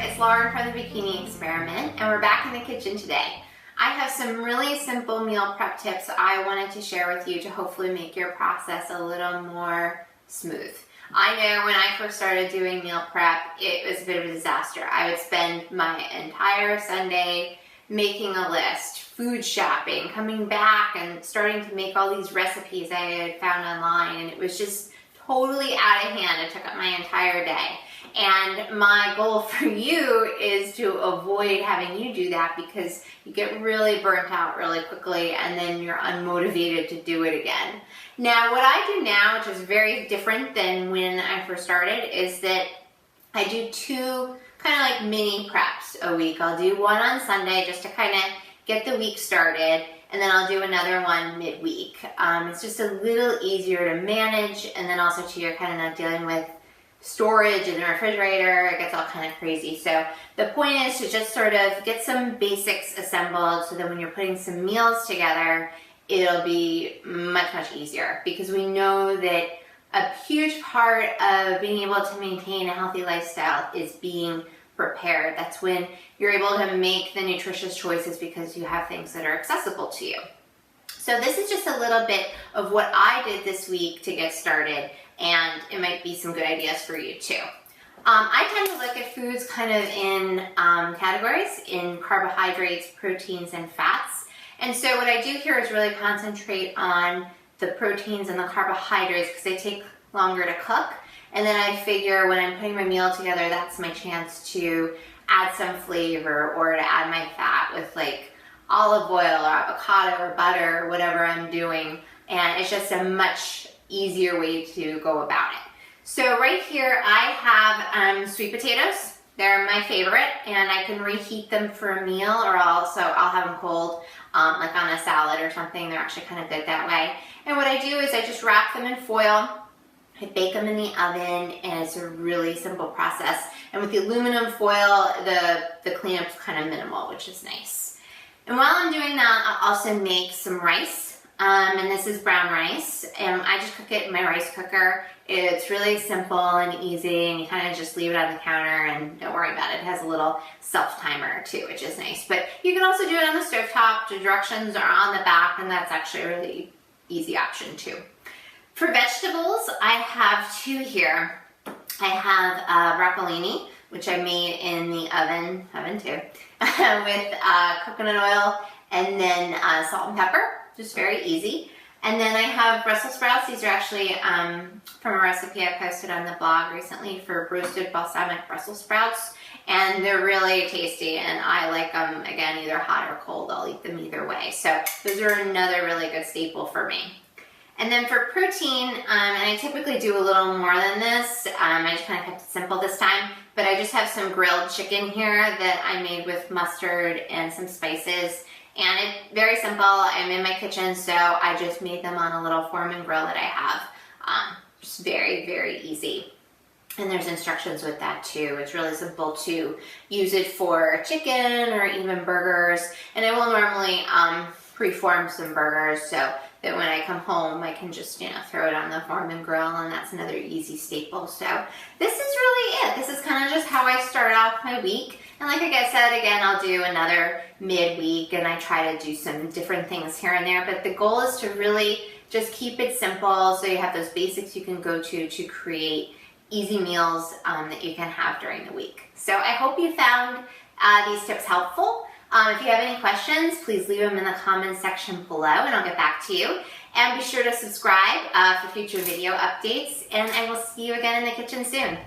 it's Lauren from the Bikini Experiment, and we're back in the kitchen today. I have some really simple meal prep tips I wanted to share with you to hopefully make your process a little more smooth. I know when I first started doing meal prep, it was a bit of a disaster. I would spend my entire Sunday making a list, food shopping, coming back and starting to make all these recipes I had found online, and it was just totally out of hand. It took up my entire day. And my goal for you is to avoid having you do that, because you get really burnt out really quickly and then you're unmotivated to do it again. Now, what I do now, which is very different than when I first started, is that I do two kind of like mini preps a week. I'll do one on Sunday just to kind of get the week started, and then I'll do another one midweek. It's just a little easier to manage, and then also too, you're kind of not dealing with storage in the refrigerator. It gets all kind of crazy. So the point is to just sort of get some basics assembled so that when you're putting some meals together, it'll be much, much easier, because we know that a huge part of being able to maintain a healthy lifestyle is being prepared. That's when you're able to make the nutritious choices because you have things that are accessible to you. So this is just a little bit of what I did this week to get started, and it might be some good ideas for you too. I tend to look at foods kind of in categories, in carbohydrates, proteins, and fats. And so what I do here is really concentrate on the proteins and the carbohydrates because they take longer to cook. And then I figure when I'm putting my meal together, that's my chance to add some flavor or to add my fat with like olive oil or avocado or butter or whatever I'm doing. And it's just a much easier way to go about it. So right here I have sweet potatoes. They're my favorite, and I can reheat them for a meal, or I'll have them cold, like on a salad or something. They're actually kind of good that way. And what I do is I just wrap them in foil, I bake them in the oven, and it's a really simple process. And with the aluminum foil, the cleanup's kind of minimal, which is nice. And while I'm doing that, I'll also make some rice. And this is brown rice, and I just cook it in my rice cooker. It's really simple and easy, and you kind of just leave it on the counter and don't worry about it. It has a little self-timer too, which is nice. But you can also do it on the stovetop. The directions are on the back, and that's actually a really easy option too. For vegetables, I have two here. I have broccolini, which I made in the oven too, with coconut oil and then salt and pepper. Just very easy. And then I have Brussels sprouts. These are actually from a recipe I posted on the blog recently for roasted balsamic Brussels sprouts. And they're really tasty, and I like them, again, either hot or cold. I'll eat them either way. So those are another really good staple for me. And then for protein, and I typically do a little more than this. I just kind of kept it simple this time. But I just have some grilled chicken here that I made with mustard and some spices. And it's very simple. I'm in my kitchen, so I just made them on a little Foreman grill that I have. Just very, very easy. And there's instructions with that too. It's really simple to use it for chicken or even burgers. And I will normally preform some burgers so that when I come home, I can just, throw it on the Foreman grill, and that's another easy staple. So this is really it. This is kind of just how I start off my week. And like I said, again, I'll do another midweek, and I try to do some different things here and there. But the goal is to really just keep it simple so you have those basics you can go to create easy meals that you can have during the week. So I hope you found these tips helpful. If you have any questions, please leave them in the comments section below, and I'll get back to you. And be sure to subscribe for future video updates, and I will see you again in the kitchen soon.